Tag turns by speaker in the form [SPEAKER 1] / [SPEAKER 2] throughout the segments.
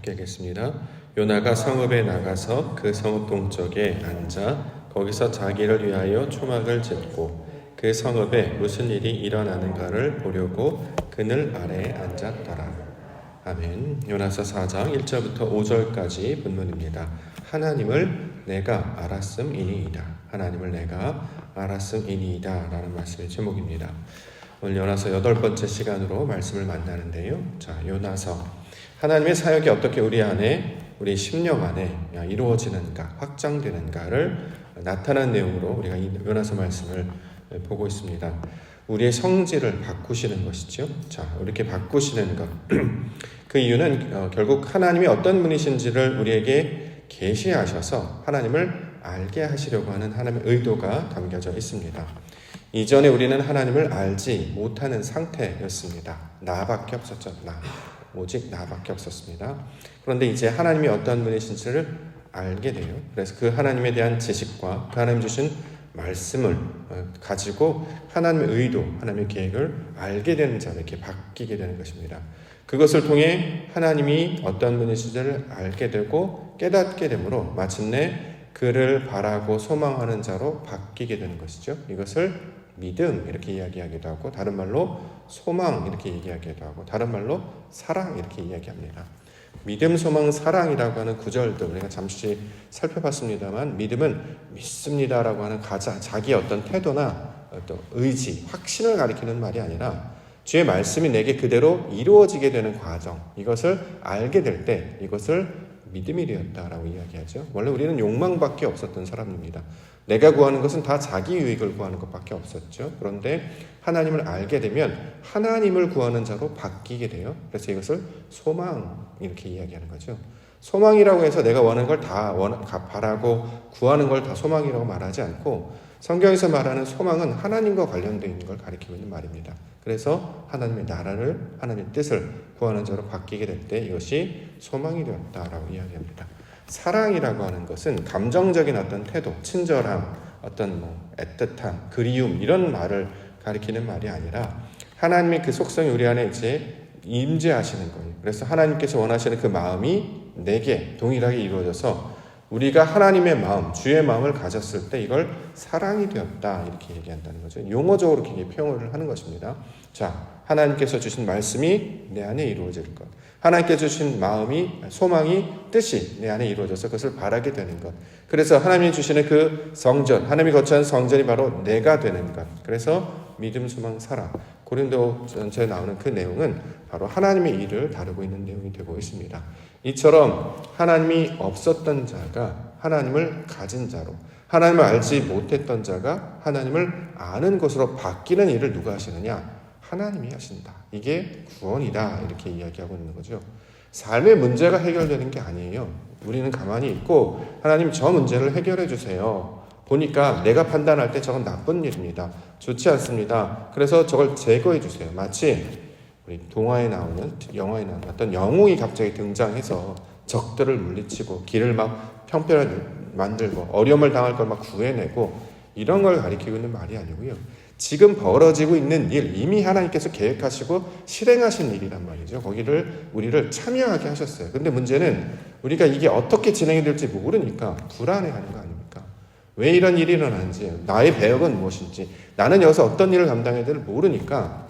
[SPEAKER 1] 함께 하겠습니다. 요나가 성읍에 나가서 그 성읍 동쪽에 앉아 거기서 자기를 위하여 초막을 짓고 그 성읍에 무슨 일이 일어나는가를 보려고 그늘 아래에 앉았더라. 아멘. 요나서 4장 1절부터 5절까지 본문입니다. 하나님을 내가 알았음이니이다. 하나님을 내가 알았음이니이다 라는 말씀의 제목입니다. 오늘 요나서 8번째 시간으로 말씀을 만나는데요. 자, 요나서 하나님의 사역이 어떻게 우리 안에, 우리 심령 안에 이루어지는가, 확장되는가를 나타난 내용으로 우리가 이 요나서 말씀을 보고 있습니다. 우리의 성질을 바꾸시는 것이죠. 자, 이렇게 바꾸시는 것. 그 이유는 결국 하나님이 어떤 분이신지를 우리에게 계시하셔서 하나님을 알게 하시려고 하는 하나님의 의도가 담겨져 있습니다. 이전에 우리는 하나님을 알지 못하는 상태였습니다. 나밖에 없었죠. 오직 나밖에 없었습니다. 그런데 이제 하나님이 어떤 분이신지를 알게 돼요. 그래서 그 하나님에 대한 지식과 그 하나님 주신 말씀을 가지고 하나님의 의도, 하나님의 계획을 알게 되는 자로 이렇게 바뀌게 되는 것입니다. 그것을 통해 하나님이 어떤 분이신지를 알게 되고 깨닫게 되므로 마침내 그를 바라고 소망하는 자로 바뀌게 되는 것이죠. 이것을 믿음 이렇게 이야기하기도 하고, 다른 말로 소망 이렇게 얘기하기도 하고, 다른 말로 사랑 이렇게 이야기합니다. 믿음, 소망, 사랑이라고 하는 구절도 우리가 잠시 살펴봤습니다만, 믿음은 믿습니다라고 하는 자기의 어떤 태도나 어떤 의지, 확신을 가리키는 말이 아니라 주의 말씀이 내게 그대로 이루어지게 되는 과정, 이것을 알게 될 때 이것을 믿음이 되었다라고 이야기하죠. 원래 우리는 욕망밖에 없었던 사람입니다. 내가 구하는 것은 다 자기 유익을 구하는 것밖에 없었죠. 그런데 하나님을 알게 되면 하나님을 구하는 자로 바뀌게 돼요. 그래서 이것을 소망 이렇게 이야기하는 거죠. 소망이라고 해서 내가 원하는 걸 다 바라고 구하는 걸 다 소망이라고 말하지 않고, 성경에서 말하는 소망은 하나님과 관련되어 있는 걸 가리키고 있는 말입니다. 그래서 하나님의 나라를, 하나님의 뜻을 구하는 자로 바뀌게 될 때 이것이 소망이 되었다라고 이야기합니다. 사랑이라고 하는 것은 감정적인 어떤 태도, 친절함, 어떤 애틋함, 그리움 이런 말을 가리키는 말이 아니라 하나님의 그 속성이 우리 안에 이제 임재하시는 거예요. 그래서 하나님께서 원하시는 그 마음이 내게 동일하게 이루어져서 우리가 하나님의 마음, 주의 마음을 가졌을 때 이걸 사랑이 되었다 이렇게 얘기한다는 거죠. 용어적으로 이렇게 표현을 하는 것입니다. 자, 하나님께서 주신 말씀이 내 안에 이루어질 것, 하나님께서 주신 마음이, 소망이, 뜻이 내 안에 이루어져서 그것을 바라게 되는 것. 그래서 하나님이 주시는 그 성전, 하나님이 거처한 성전이 바로 내가 되는 것. 그래서 믿음, 소망, 사랑, 고린도 전체에 나오는 그 내용은 바로 하나님의 일을 다루고 있는 내용이 되고 있습니다. 이처럼 하나님이 없었던 자가 하나님을 가진 자로, 하나님을 알지 못했던 자가 하나님을 아는 것으로 바뀌는 일을 누가 하시느냐? 하나님이 하신다. 이게 구원이다 이렇게 이야기하고 있는 거죠. 삶의 문제가 해결되는 게 아니에요. 우리는 가만히 있고 하나님 저 문제를 해결해 주세요. 보니까 내가 판단할 때 저건 나쁜 일입니다. 좋지 않습니다. 그래서 저걸 제거해 주세요. 마치 우리 동화에 나오는, 영화에 나오는 어떤 영웅이 갑자기 등장해서 적들을 물리치고 길을 막 평평하게 만들고 어려움을 당할 걸 막 구해내고 이런 걸 가리키고 있는 말이 아니고요. 지금 벌어지고 있는 일, 이미 하나님께서 계획하시고 실행하신 일이란 말이죠. 거기를 우리를 참여하게 하셨어요. 근데 문제는 우리가 이게 어떻게 진행이 될지 모르니까 불안해하는 거 아닙니까? 왜 이런 일이 일어나는지, 나의 배역은 무엇인지, 나는 여기서 어떤 일을 감당해야 될지 모르니까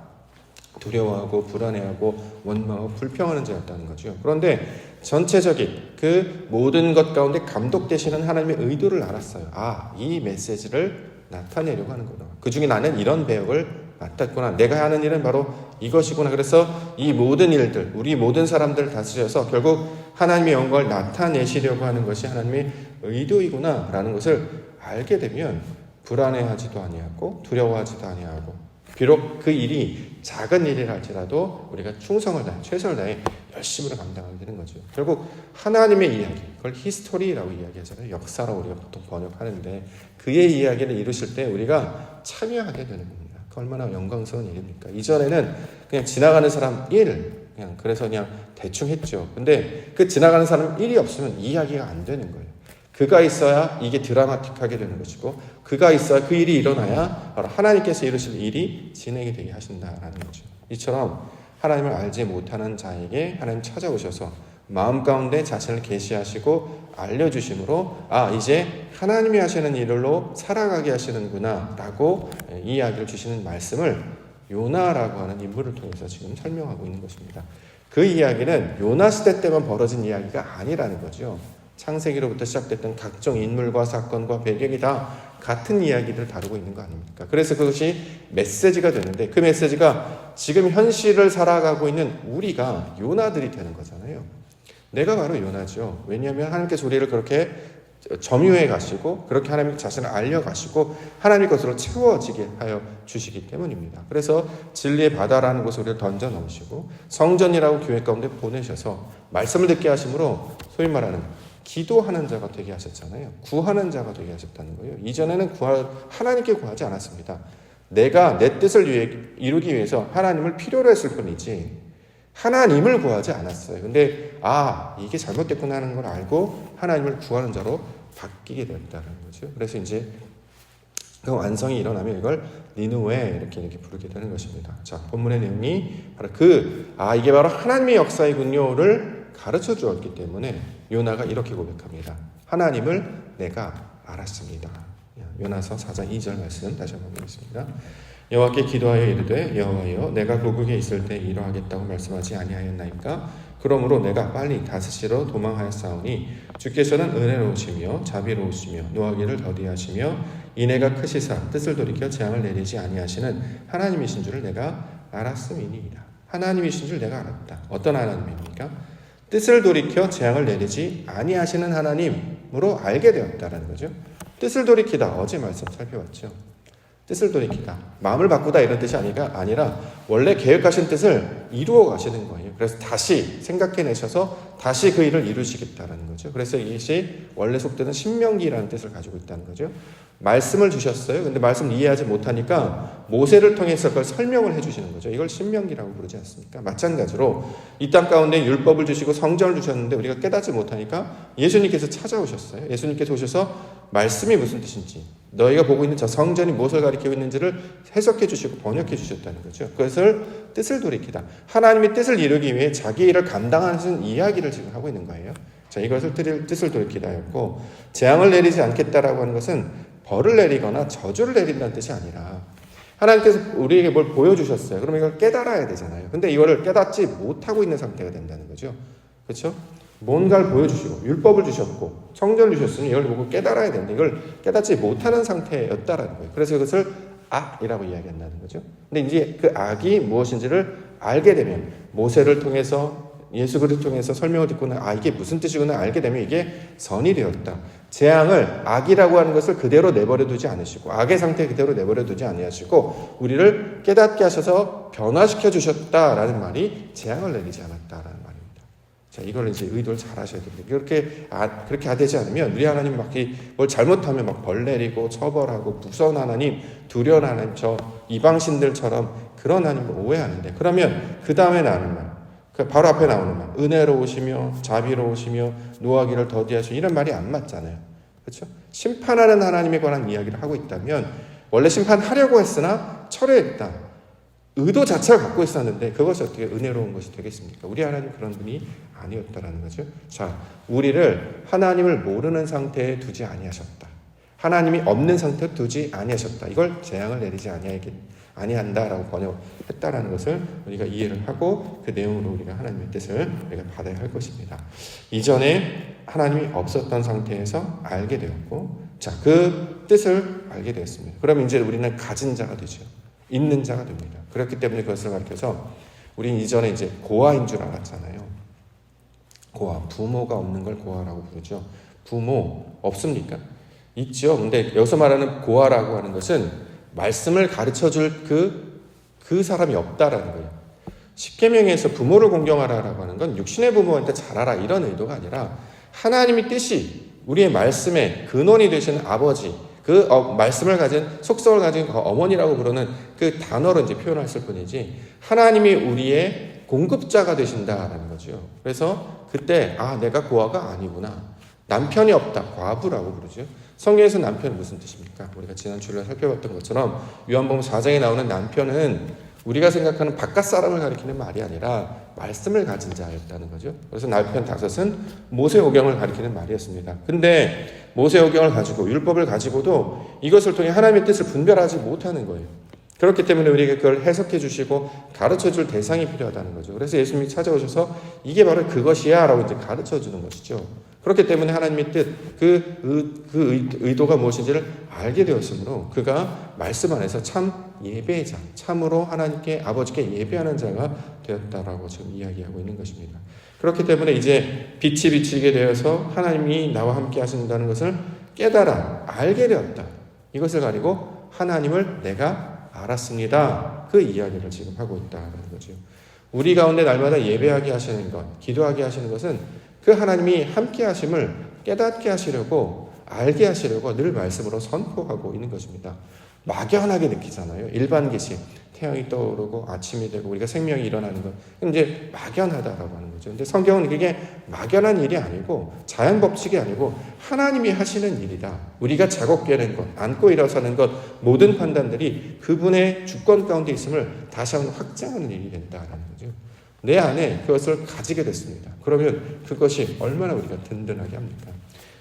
[SPEAKER 1] 두려워하고 불안해하고 원망하고 불평하는 자였다는 거죠. 그런데 전체적인 그 모든 것 가운데 감독되시는 하나님의 의도를 알았어요. 아, 이 메시지를 나타내려고 하는구나. 그 중에 나는 이런 배역을 맡았구나. 내가 하는 일은 바로 이것이구나. 그래서 이 모든 일들, 우리 모든 사람들을 다스려서 결국 하나님의 영광을 나타내시려고 하는 것이 하나님의 의도이구나 라는 것을 알게 되면 불안해하지도 아니하고 두려워하지도 아니하고, 비록 그 일이 작은 일이라 할지라도 우리가 충성을 다해 최선을 다해 열심으로 감당하게 되는 거죠. 결국 하나님의 이야기, 그걸 히스토리라고 이야기하잖아요. 역사라고 우리가 보통 번역하는데 그의 이야기를 이루실 때 우리가 참여하게 되는 겁니다. 그 얼마나 영광스러운 일입니까? 이전에는 그냥 지나가는 사람 1, 그래서 그냥 대충 했죠. 근데 그 지나가는 사람 1이 없으면 이야기가 안 되는 거예요. 그가 있어야 이게 드라마틱하게 되는 것이고, 그가 있어야 그 일이 일어나야 바로 하나님께서 이루실 일이 진행이 되게 하신다라는 거죠. 이처럼 하나님을 알지 못하는 자에게 하나님 찾아오셔서 마음 가운데 자신을 계시하시고 알려주심으로 이제 하나님이 하시는 일로 살아가게 하시는구나 라고 이야기를 주시는 말씀을 요나라고 하는 인물을 통해서 지금 설명하고 있는 것입니다. 그 이야기는 요나 시대 때만 벌어진 이야기가 아니라는 거죠. 창세기로부터 시작됐던 각종 인물과 사건과 배경이 다 같은 이야기를 다루고 있는 거 아닙니까? 그래서 그것이 메시지가 되는데 그 메시지가 지금 현실을 살아가고 있는 우리가 요나들이 되는 거잖아요. 내가 바로 요나죠. 왜냐하면 하나님께서 우리를 그렇게 점유해 가시고 그렇게 하나님 자신을 알려 가시고 하나님 것으로 채워지게 하여 주시기 때문입니다. 그래서 진리의 바다라는 곳에 우리를 던져 넣으시고 성전이라고 교회 가운데 보내셔서 말씀을 듣게 하심으로 소위 말하는 기도하는 자가 되게 하셨잖아요. 구하는 자가 되게 하셨다는 거예요. 이전에는 하나님께 구하지 않았습니다. 내가 내 뜻을 이루기 위해서 하나님을 필요로 했을 뿐이지 하나님을 구하지 않았어요. 근데 이게 잘못됐구나 하는 걸 알고 하나님을 구하는 자로 바뀌게 됐다는 거죠. 그래서 이제 그 완성이 일어나면 이걸 니느웨 이렇게 부르게 되는 것입니다. 자, 본문의 내용이 바로 이게 바로 하나님의 역사이군요를 가르쳐 주었기 때문에 요나가 이렇게 고백합니다. 하나님을 내가 알았습니다. 요나서 4장 2절 말씀 다시 한번 보겠습니다. 여호와께 기도하여 이르되 여호와여 내가 고국에 있을 때 이러하겠다고 말씀하지 아니하였나이까? 그러므로 내가 빨리 다스시러 도망하였사오니 주께서는 은혜로우시며 자비로우시며 노하기를 더디하시며 인애가 크시사 뜻을 돌이켜 재앙을 내리지 아니하시는 하나님이신 줄을 내가 알았음이니이다. 하나님이신 줄 내가 알았다. 어떤 하나님입니까? 뜻을 돌이켜 재앙을 내리지 아니하시는 하나님으로 알게 되었다라는 거죠. 뜻을 돌이키다 어제 말씀 살펴봤죠. 뜻을 돌이키다 마음을 바꾸다 이런 뜻이 아니라 원래 계획하신 뜻을 이루어 가시는 거예요. 그래서 다시 생각해내셔서 다시 그 일을 이루시겠다라는 거죠. 그래서 이것이 원래 속되는 신명기라는 뜻을 가지고 있다는 거죠. 말씀을 주셨어요. 근데 말씀을 이해하지 못하니까 모세를 통해서 그걸 설명을 해주시는 거죠. 이걸 신명기라고 부르지 않습니까? 마찬가지로 이 땅 가운데 율법을 주시고 성전을 주셨는데 우리가 깨닫지 못하니까 예수님께서 찾아오셨어요. 예수님께서 오셔서 말씀이 무슨 뜻인지 너희가 보고 있는 저 성전이 무엇을 가리키고 있는지를 해석해 주시고 번역해 주셨다는 거죠. 그것을 뜻을 돌이키다. 하나님의 뜻을 이루기 위해 자기 일을 감당하는 이야기를 지금 하고 있는 거예요. 자, 이것을 뜻을 돌이키다였고 재앙을 내리지 않겠다라고 하는 것은 벌을 내리거나 저주를 내린다는 뜻이 아니라 하나님께서 우리에게 뭘 보여주셨어요. 그러면 이걸 깨달아야 되잖아요. 근데 이거를 깨닫지 못하고 있는 상태가 된다는 거죠. 그렇죠? 뭔가를 보여주시고 율법을 주셨고 성전을 주셨으니 이걸 보고 깨달아야 되는데 이걸 깨닫지 못하는 상태였다라는 거예요. 그래서 이것을 악이라고 이야기한다는 거죠. 근데 이제 그 악이 무엇인지를 알게 되면 모세를 통해서 예수 그리스도를 통해서 설명을 듣고는 이게 무슨 뜻이구나 알게 되면 이게 선이 되었다. 재앙을 악이라고 하는 것을 그대로 내버려 두지 않으시고 악의 상태 그대로 내버려 두지 아니하시고 우리를 깨닫게 하셔서 변화시켜 주셨다라는 말이 재앙을 내리지 않았다라는 말입니다. 자, 이걸 이제 의도를 잘 하셔야 됩니다. 그렇게 되지 않으면 우리 하나님 뭘 잘못하면 벌 내리고 처벌하고 무서운 하나님, 두려운 하나님, 저 이방신들처럼 그런 하나님을 오해하는데 그러면 그 다음에 나오는 말 바로 앞에 나오는 말 은혜로우시며 자비로우시며 노하기를 더디하시며 이런 말이 안 맞잖아요. 그렇죠? 심판하는 하나님에 관한 이야기를 하고 있다면 원래 심판하려고 했으나 철회했다. 의도 자체를 갖고 있었는데 그것이 어떻게 은혜로운 것이 되겠습니까? 우리 하나님 그런 분이 아니었다라는 거죠. 자, 우리를 하나님을 모르는 상태에 두지 아니하셨다. 하나님이 없는 상태에 두지 아니하셨다. 이걸 재앙을 내리지 아니한다라고 번역했다라는 것을 우리가 이해를 하고 그 내용으로 우리가 하나님의 뜻을 우리가 받아야 할 것입니다. 이전에 하나님이 없었던 상태에서 알게 되었고, 자, 그 뜻을 알게 되었습니다. 그럼 이제 우리는 가진 자가 되죠. 있는 자가 됩니다. 그렇기 때문에 그것을 가르쳐서 우리는 이전에 이제 고아인 줄 알았잖아요. 고아, 부모가 없는 걸 고아라고 부르죠. 부모 없습니까? 있죠. 근데 여기서 말하는 고아라고 하는 것은 말씀을 가르쳐줄 그 사람이 없다라는 거예요. 십계명에서 부모를 공경하라라고 하는 건 육신의 부모한테 잘하라 이런 의도가 아니라 하나님의 뜻이 우리의 말씀의 근원이 되시는 아버지, 그 말씀을 가진 속성을 가진 어머니라고 부르는 그 단어로 이제 표현했을 뿐이지 하나님이 우리의 공급자가 되신다라는 거죠. 그래서 그때 내가 고아가 아니구나. 남편이 없다. 과부라고 부르죠. 성경에서 남편은 무슨 뜻입니까? 우리가 지난 주일에 살펴봤던 것처럼 요한복음 4장에 나오는 남편은 우리가 생각하는 바깥 사람을 가리키는 말이 아니라 말씀을 가진 자였다는 거죠. 그래서 날편 5은 모세오경을 가리키는 말이었습니다. 근데 모세오경을 가지고 율법을 가지고도 이것을 통해 하나님의 뜻을 분별하지 못하는 거예요. 그렇기 때문에 우리에게 그걸 해석해 주시고 가르쳐 줄 대상이 필요하다는 거죠. 그래서 예수님이 찾아오셔서 이게 바로 그것이야 라고 이제 가르쳐 주는 것이죠. 그렇기 때문에 하나님의 뜻, 그 의도가 무엇인지를 알게 되었으므로 그가 말씀 안에서 참 예배자, 참으로 하나님께 아버지께 예배하는 자가 되었다라고 지금 이야기하고 있는 것입니다. 그렇기 때문에 이제 빛이 비치게 되어서 하나님이 나와 함께 하신다는 것을 깨달아 알게 되었다. 이것을 가지고 하나님을 내가 알았습니다. 그 이야기를 지금 하고 있다는 거죠. 우리 가운데 날마다 예배하게 하시는 것, 기도하게 하시는 것은 그 하나님이 함께 하심을 깨닫게 하시려고 알게 하시려고 늘 말씀으로 선포하고 있는 것입니다. 막연하게 느끼잖아요. 일반 계시, 태양이 떠오르고 아침이 되고 우리가 생명이 일어나는 것. 이제 막연하다라고 하는 거죠. 근데 성경은 그게 막연한 일이 아니고 자연 법칙이 아니고 하나님이 하시는 일이다. 우리가 작업 깨는 것, 안고 일어서는 것, 모든 판단들이 그분의 주권 가운데 있음을 다시 한번 확증하는 일이 된다라는 거죠. 내 안에 그것을 가지게 됐습니다. 그러면 그것이 얼마나 우리가 든든하게 합니까?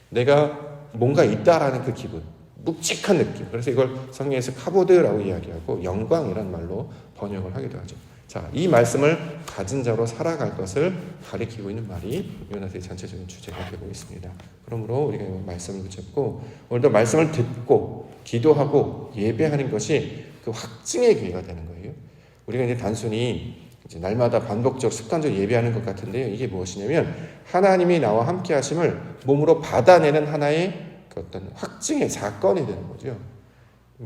[SPEAKER 1] 내가 뭔가 있다라는 그 기분, 묵직한 느낌. 그래서 이걸 성경에서 카보드라고 이야기하고 영광이란 말로 번역을 하기도 하죠. 자, 이 말씀을 가진 자로 살아갈 것을 가리키고 있는 말이 요나서의 전체적인 주제가 되고 있습니다. 그러므로 우리가 이 말씀을 붙잡고 오늘도 말씀을 듣고 기도하고 예배하는 것이 그 확증의 기회가 되는 거예요. 우리가 이제 단순히 이제 날마다 반복적 습관적으로 예배하는 것 같은데요. 이게 무엇이냐면 하나님이 나와 함께 하심을 몸으로 받아내는 하나의 그 어떤 확증의 사건이 되는 거죠.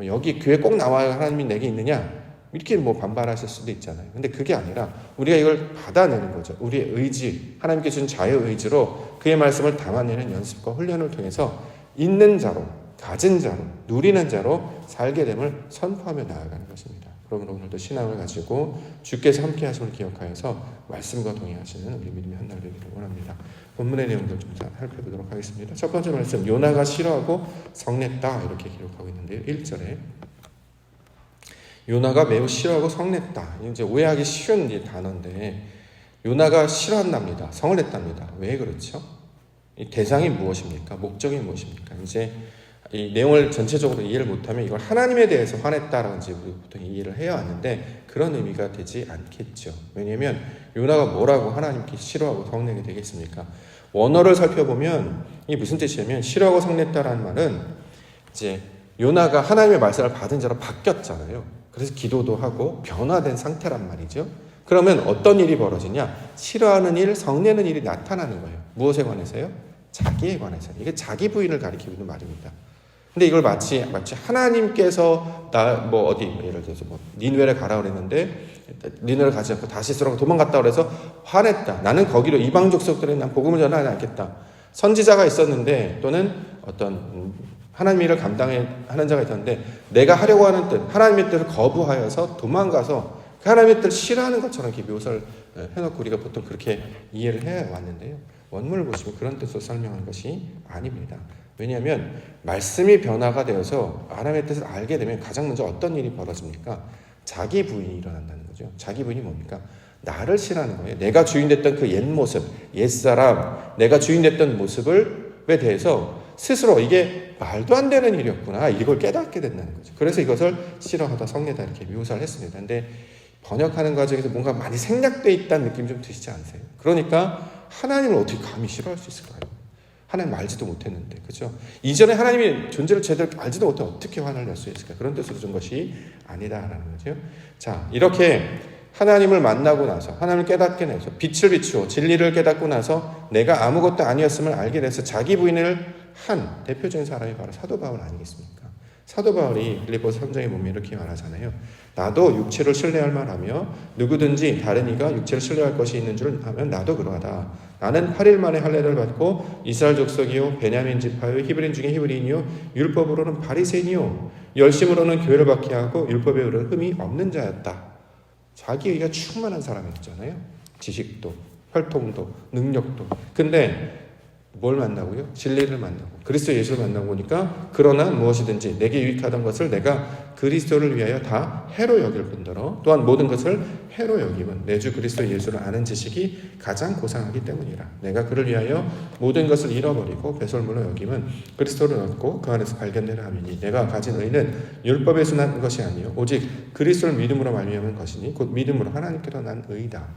[SPEAKER 1] 여기 교회 꼭 나와야 하나님이 내게 있느냐? 이렇게 뭐 반발하실 수도 있잖아요. 근데 그게 아니라 우리가 이걸 받아내는 거죠. 우리의 의지, 하나님께 주신 자유의지로 그의 말씀을 담아내는 연습과 훈련을 통해서 있는 자로, 가진 자로, 누리는 자로 살게 됨을 선포하며 나아가는 것입니다. 그러므로 오늘도 신앙을 가지고 주께서 함께 하심을 기억하여서 말씀과 동행하시는 우리 믿음의 한 날 되기를 원합니다. 본문의 내용들 좀 살펴보도록 하겠습니다. 첫 번째 말씀, 요나가 싫어하고 성냈다 이렇게 기록하고 있는데요. 1절에 요나가 매우 싫어하고 성냈다. 이제 오해하기 쉬운 단어인데 요나가 싫어한답니다. 성을 냈답니다. 왜 그렇죠? 이 대상이 무엇입니까? 목적이 무엇입니까? 이제 이 내용을 전체적으로 이해를 못하면 이걸 하나님에 대해서 화냈다라는 우리 보통 이해를 해야 하는데 그런 의미가 되지 않겠죠. 왜냐하면 요나가 뭐라고 하나님께 싫어하고 성내게 되겠습니까? 원어를 살펴보면 이게 무슨 뜻이냐면 싫어하고 성냈다라는 말은 이제 요나가 하나님의 말씀을 받은 자로 바뀌었잖아요. 그래서 기도도 하고 변화된 상태란 말이죠. 그러면 어떤 일이 벌어지냐? 싫어하는 일, 성내는 일이 나타나는 거예요. 무엇에 관해서요? 자기에 관해서. 이게 자기 부인을 가리키고 있는 말입니다. 근데 이걸 마치 하나님께서 예를 들어서 니느웨를 가라 그랬는데 니느웨를 가지 않고 다시스로 도망갔다 그래서 화냈다. 나는 거기로 이방 족속들에 난 복음을 전하지 않겠다. 선지자가 있었는데 또는 어떤 하나님의 일을 감당하는 자가 있었는데 내가 하려고 하는 뜻, 하나님의 뜻을 거부하여서 도망가서 그 하나님의 뜻을 싫어하는 것처럼 이렇게 묘사를 해놓고 우리가 보통 그렇게 이해를 해왔는데요. 원문을 보시면 그런 뜻으로 설명한 것이 아닙니다. 왜냐하면 말씀이 변화가 되어서 하나님의 뜻을 알게 되면 가장 먼저 어떤 일이 벌어집니까? 자기 부인이 일어난다는 거죠. 자기 부인이 뭡니까? 나를 싫어하는 거예요. 내가 주인됐던 그 옛 모습, 옛사람, 내가 주인됐던 모습에 대해서 스스로 이게 말도 안 되는 일이었구나. 이걸 깨닫게 된다는 거죠. 그래서 이것을 싫어하다, 성내다 이렇게 묘사를 했습니다. 근데 번역하는 과정에서 뭔가 많이 생략되어 있다는 느낌 좀 드시지 않으세요? 그러니까 하나님을 어떻게 감히 싫어할 수 있을까요? 하나님 알지도 못했는데, 그렇죠? 이전에 하나님의 존재를 제대로 알지도 못해 어떻게 화를 낼 수 있을까? 그런 뜻으로 준 것이 아니다라는 거죠. 자, 이렇게 하나님을 만나고 나서 하나님을 깨닫게 돼서 빛을 비추어 진리를 깨닫고 나서 내가 아무것도 아니었음을 알게 돼서 자기 부인을 한 대표적인 사람이 바로 사도 바울 아니겠습니까? 사도 바울이 빌립보서 3장에 보면 이렇게 말하잖아요. 나도 육체를 신뢰할 만하며 누구든지 다른 이가 육체를 신뢰할 것이 있는 줄 하면 나도 그러하다. 나는 8일 만에 할례를 받고 이스라엘 족속이요 베냐민 지파요 히브리인 중에 히브리인이요 율법으로는 바리새인이요 열심으로는 교회를 받게 하고 율법에 이르는 흠이 없는 자였다. 자기의가 충만한 사람이었잖아요. 지식도 혈통도 능력도. 근데 뭘 만나고요? 진리를 만나고 그리스도 예수를 만나고 보니까 그러나 무엇이든지 내게 유익하던 것을 내가 그리스도를 위하여 다 해로 여길 뿐더러 또한 모든 것을 해로 여김은 내 주 그리스도 예수를 아는 지식이 가장 고상하기 때문이라. 내가 그를 위하여 모든 것을 잃어버리고 배설물로 여김은 그리스도를 얻고 그 안에서 발견되려 함이니 내가 가진 의는 율법에서 난 것이 아니요 오직 그리스도를 믿음으로 말미암은 것이니 곧 믿음으로 하나님께로 난 의다.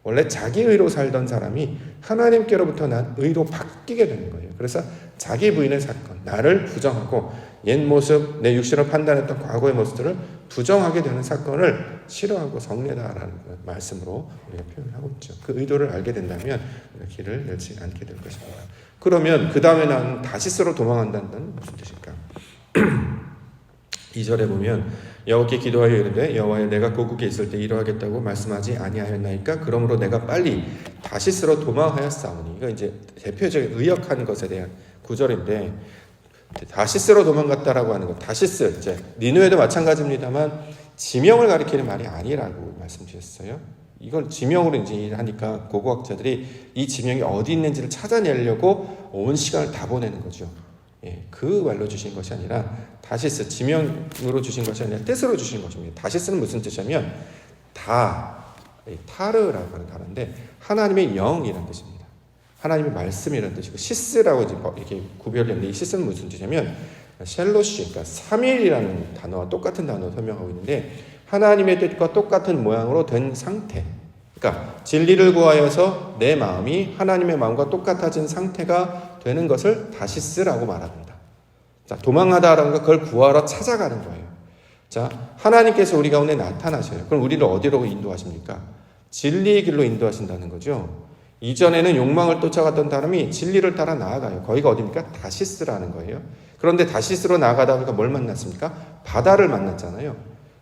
[SPEAKER 1] 원래 자기 의로 살던 사람이 하나님께로부터 난 의로 바뀌게 되는 거예요. 그래서 자기 부인의 사건, 나를 부정하고 옛 모습, 내 육신을 판단했던 과거의 모습들을 부정하게 되는 사건을 싫어하고 성례다라는 말씀으로 우리가 표현하고 있죠. 그 의도를 알게 된다면 우리가 길을 잃지 않게 될 것입니다. 그러면 그 다음에 나는 다시스로 도망한다는 무슨 뜻일까? 2절에 보면 여호와께 기도하여 이르되 여호와여 내가 고국에 있을 때 이러하겠다고 말씀하지 아니하였나이까 그러므로 내가 빨리 다시스로 도망하였사오니. 이거 이제 대표적인 의역한 것에 대한 구절인데 다시스로 도망갔다라고 하는 것, 다시스 이제 니느웨도 마찬가지입니다만 지명을 가리키는 말이 아니라고 말씀드렸어요. 이걸 지명으로 이제 하니까 고고학자들이 이 지명이 어디 있는지를 찾아내려고 온 시간을 다 보내는 거죠. 그 말로 주신 것이 아니라 다시스 지명으로 주신 것이 아니라 뜻으로 주신 것입니다. 다시스는 무슨 뜻이냐면 타르라고 하는 단어인데 하나님의 영이라는 뜻입니다. 하나님의 말씀이라는 뜻이고 시스라고 이렇게 구별했는데 이 시스는 무슨 뜻이냐면 셀로시, 그러니까 3일이라는 단어와 똑같은 단어로 설명하고 있는데 하나님의 뜻과 똑같은 모양으로 된 상태. 그러니까 진리를 구하여서 내 마음이 하나님의 마음과 똑같아진 상태가 되는 것을 다시스라고 말합니다. 자, 도망하다라는 건 그걸 구하러 찾아가는 거예요. 자, 하나님께서 우리 가운데 나타나셔요. 그럼 우리를 어디로 인도하십니까? 진리의 길로 인도하신다는 거죠. 이전에는 욕망을 쫓아갔던 사람이 진리를 따라 나아가요. 거기가 어디입니까? 다시스라는 거예요. 그런데 다시스로 나아가다 보니까 뭘 만났습니까? 바다를 만났잖아요.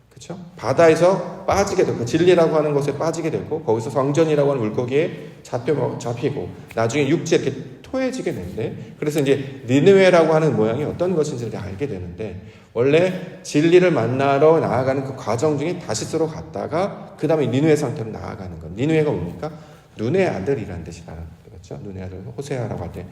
[SPEAKER 1] 그렇죠? 바다에서 빠지게 되고 진리라고 하는 것에 빠지게 되고 거기서 성전이라고 하는 물고기에 잡히고 나중에 육지에 이렇게 토해지게 되는데 그래서 이제 니느웨라고 하는 모양이 어떤 것인지를 알게 되는데 원래 진리를 만나러 나아가는 그 과정 중에 다시스로 갔다가 그 다음에 니느웨 상태로 나아가는 것. 니느웨가 뭡니까? 눈의 아들이라는 뜻이라는 거죠. 눈의 아들 호세아라고 할 때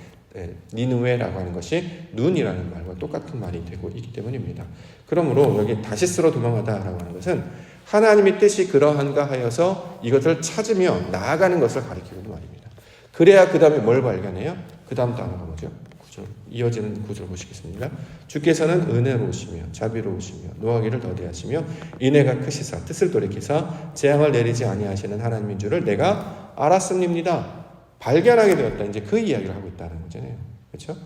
[SPEAKER 1] 니느웨라고 하는 것이 눈이라는 말과 똑같은 말이 되고 있기 때문입니다. 그러므로 여기 다시스로 도망하다라고 하는 것은 하나님의 뜻이 그러한가 하여서 이것을 찾으며 나아가는 것을 가리키는 말입니다. 그래야 그 다음에 뭘 발견해요? 그 다음 단어가 뭐죠? 구절, 이어지는 구절 보시겠습니다. 주께서는 은혜로우시며 자비로우시며 노하기를 더디하시며 인애가 크시사 뜻을 돌이키사 재앙을 내리지 아니하시는 하나님인 줄을 내가 알았습니다. 발견하게 되었다. 이제 그 이야기를 하고 있다는 거잖아요. 그렇죠?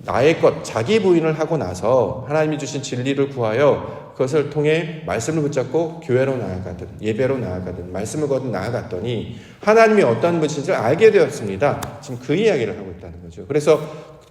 [SPEAKER 1] 나의 것, 자기 부인을 하고 나서 하나님이 주신 진리를 구하여 그것을 통해 말씀을 붙잡고 교회로 나아가든 예배로 나아가든 말씀을 거둔 나아갔더니 하나님이 어떤 분이신지를 알게 되었습니다. 지금 그 이야기를 하고 있다는 거죠. 그래서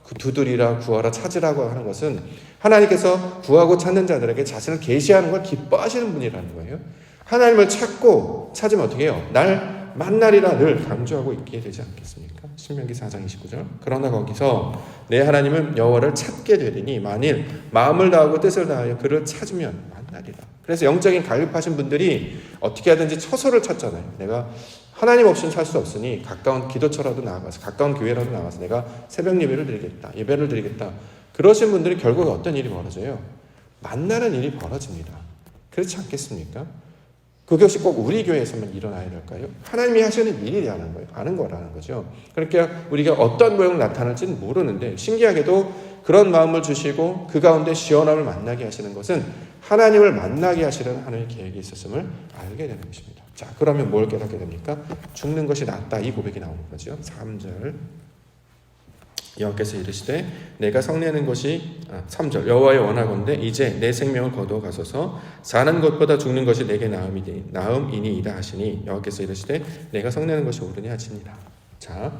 [SPEAKER 1] 그 두드리라 구하라 찾으라고 하는 것은 하나님께서 구하고 찾는 자들에게 자신을 계시하는 걸 기뻐하시는 분이라는 거예요. 하나님을 찾고 찾으면 어떻게 해요? 날 만나리라 늘 강조하고 있게 되지 않겠습니까? 신명기 4장 29절. 그러나 거기서 내 하나님은 여호와를 찾게 되리니 만일 마음을 다하고 뜻을 다하여 그를 찾으면 만나리라. 그래서 영적인 갈급하신 분들이 어떻게 하든지 처소를 찾잖아요. 내가 하나님 없이는 살 수 없으니 가까운 기도처라도 나아가서 가까운 교회라도 나가서 내가 새벽 예배를 드리겠다. 예배를 드리겠다. 그러신 분들이 결국에 어떤 일이 벌어져요? 만나는 일이 벌어집니다. 그렇지 않겠습니까? 그것이 꼭 우리 교회에서만 일어나야 될까요? 하나님이 하시는 일이라는 거예요. 아는 거라는 거죠. 그러니까 우리가 어떤 모양으로 나타날지는 모르는데 신기하게도 그런 마음을 주시고 그 가운데 시원함을 만나게 하시는 것은 하나님을 만나게 하시려는 하나님의 계획이 있었음을 알게 되는 것입니다. 자, 그러면 뭘 깨닫게 됩니까? 죽는 것이 낫다. 이 고백이 나오는 거죠. 3절. 여호와께서 이르시되 내가 성내는 것이 3절 여호와여 원하건대 이제 내 생명을 거두어 가소서 사는 것보다 죽는 것이 내게 나음이니이다 하시니 여호와께서 이르시되 내가 성내는 것이 옳으니 하시니라. 자,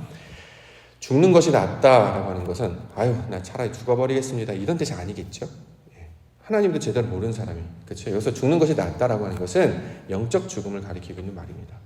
[SPEAKER 1] 죽는 것이 낫다라고 하는 것은 아유 나 차라리 죽어버리겠습니다 이런 뜻이 아니겠죠. 하나님도 제대로 모르는 사람이 그렇죠. 여기서 죽는 것이 낫다라고 하는 것은 영적 죽음을 가리키고 있는 말입니다.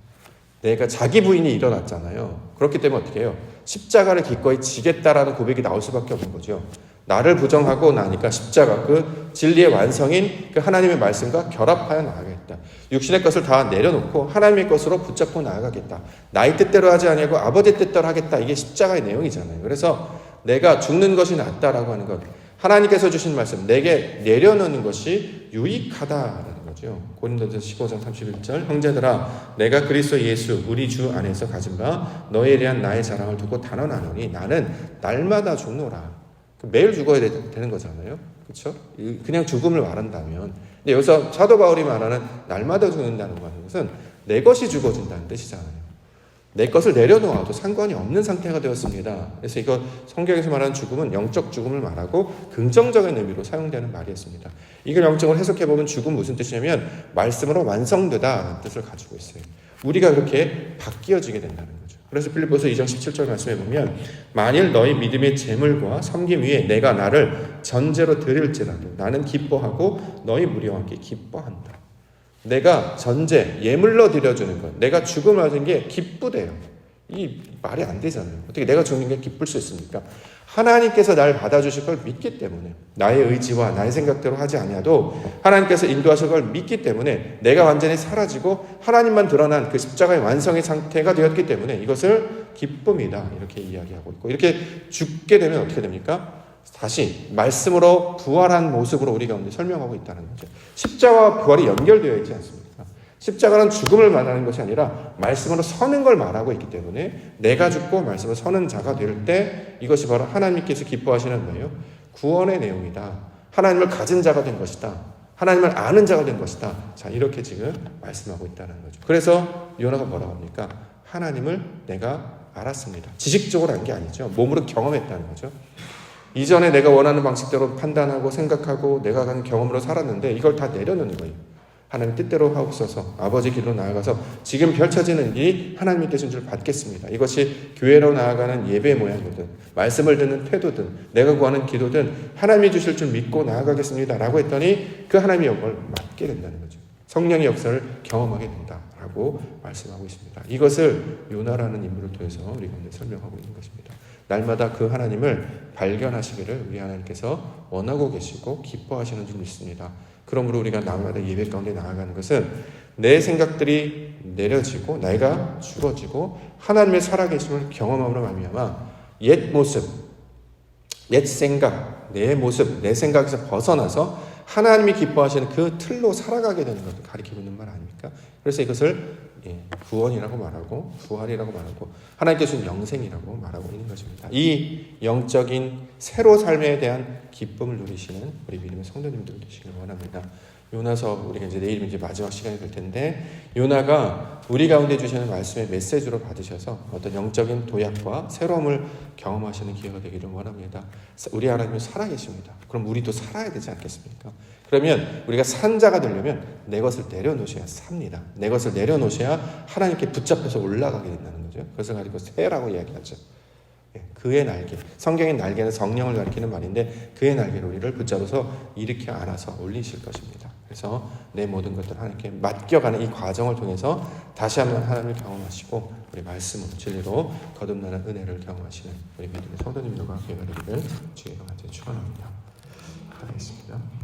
[SPEAKER 1] 내가 자기 부인이 일어났잖아요. 그렇기 때문에 어떻게 해요? 십자가를 기꺼이 지겠다라는 고백이 나올 수밖에 없는 거죠. 나를 부정하고 나니까 십자가, 그 진리의 완성인 그 하나님의 말씀과 결합하여 나아가겠다. 육신의 것을 다 내려놓고 하나님의 것으로 붙잡고 나아가겠다. 나의 뜻대로 하지 아니하고 아버지 뜻대로 하겠다. 이게 십자가의 내용이잖아요. 그래서 내가 죽는 것이 낫다라고 하는 것, 하나님께서 주신 말씀, 내게 내려놓는 것이 유익하다라는 거죠. 고린도전서 15장 31절, 형제들아 내가 그리스도 예수 우리 주 안에서 가진 바 너희에 대한 나의 자랑을 두고 단언하노니 나는 날마다 죽노라. 매일 죽어야 되는 거잖아요. 그렇죠? 그냥 죽음을 말한다면. 근데 여기서 사도 바울이 말하는 날마다 죽는다는 것은 내 것이 죽어진다는 뜻이잖아요. 내 것을 내려놓아도 상관이 없는 상태가 되었습니다. 그래서 이거 성경에서 말하는 죽음은 영적 죽음을 말하고 긍정적인 의미로 사용되는 말이었습니다. 이걸 영적으로 해석해보면 죽음 무슨 뜻이냐면 말씀으로 완성되다라는 뜻을 가지고 있어요. 우리가 그렇게 바뀌어지게 된다는 거죠. 그래서 빌립보서 2장 17절 말씀해 보면 만일 너희 믿음의 재물과 섬김 위에 내가 나를 전제로 드릴지라도 나는 기뻐하고 너희 무리와 함께 기뻐한다. 내가 전제, 예물로 드려주는 것, 내가 죽음을 하는 게 기쁘대요. 이 말이 안 되잖아요. 어떻게 내가 죽는 게 기쁠 수 있습니까? 하나님께서 나를 받아주실 걸 믿기 때문에, 나의 의지와 나의 생각대로 하지 아니하도 하나님께서 인도하실 걸 믿기 때문에 내가 완전히 사라지고 하나님만 드러난 그 십자가의 완성의 상태가 되었기 때문에 이것을 기쁨이다 이렇게 이야기하고 있고, 이렇게 죽게 되면 어떻게 됩니까? 다시 말씀으로 부활한 모습으로 우리 가운데 설명하고 있다는 거죠. 십자가와 부활이 연결되어 있지 않습니까? 십자가는 죽음을 말하는 것이 아니라 말씀으로 서는 걸 말하고 있기 때문에 내가 죽고 말씀으로 서는 자가 될 때 이것이 바로 하나님께서 기뻐하시는 거예요. 구원의 내용이다. 하나님을 가진 자가 된 것이다. 하나님을 아는 자가 된 것이다. 자, 이렇게 지금 말씀하고 있다는 거죠. 그래서 요나가 뭐라고 합니까? 하나님을 내가 알았습니다. 지식적으로 한 게 아니죠. 몸으로 경험했다는 거죠. 이전에 내가 원하는 방식대로 판단하고 생각하고 내가 가는 경험으로 살았는데 이걸 다 내려놓는 거예요. 하나님 뜻대로 하옵소서. 아버지 길로 나아가서 지금 펼쳐지는 일이 하나님의 뜻인 줄 받겠습니다. 이것이 교회로 나아가는 예배 모양이든 말씀을 듣는 태도든 내가 구하는 기도든 하나님이 주실 줄 믿고 나아가겠습니다 라고 했더니 그 하나님의 영광을 맡게 된다는 거죠. 성령의 역사를 경험하게 된다라고 말씀하고 있습니다. 이것을 요나라는 인물을 통해서 우리 가운데 설명하고 있는 것입니다. 날마다 그 하나님을 발견하시기를 우리 하나님께서 원하고 계시고 기뻐하시는 줄 믿습니다. 그러므로 우리가 날마다 예배 가운데 나아가는 것은 내 생각들이 내려지고 내가 죽어지고 하나님의 살아계심을 경험함으로 말미암아 옛 모습, 옛 생각, 내 모습, 내 생각에서 벗어나서 하나님이 기뻐하시는 그 틀로 살아가게 되는 것을 가리키고 있는 말 아닙니까? 그래서 이것을 구원이라고 말하고 부활이라고 말하고 하나님께서 주신 영생이라고 말하고 있는 것입니다. 이 영적인 새로 삶에 대한 기쁨을 누리시는 우리 믿음의 성도님들 되시길 원합니다. 요나서 우리가 이제 내일 이제 마지막 시간이 될 텐데 요나가 우리 가운데 주시는 말씀의 메시지로 받으셔서 어떤 영적인 도약과 새로움을 경험하시는 기회가 되기를 원합니다. 우리 하나님은 살아계십니다. 그럼 우리도 살아야 되지 않겠습니까? 그러면 우리가 산 자가 되려면 내 것을 내려놓으셔야 삽니다. 내 것을 내려놓으셔야 하나님께 붙잡혀서 올라가게 된다는 거죠. 그것을 가지고 새라고 이야기하죠. 그의 날개, 성경의 날개는 성령을 가리키는 말인데 그의 날개로 우리를 붙잡아서 일으켜 안아서 올리실 것입니다. 그래서 내 모든 것들 하나님께 맡겨가는 이 과정을 통해서 다시 한번 하나님을 경험하시고 우리 말씀으로 진리로 거듭나는 은혜를 경험하시는 우리 믿음의 성도님들과 교회가 되기를 주의 이름으로 축원합니다. 하겠습니다.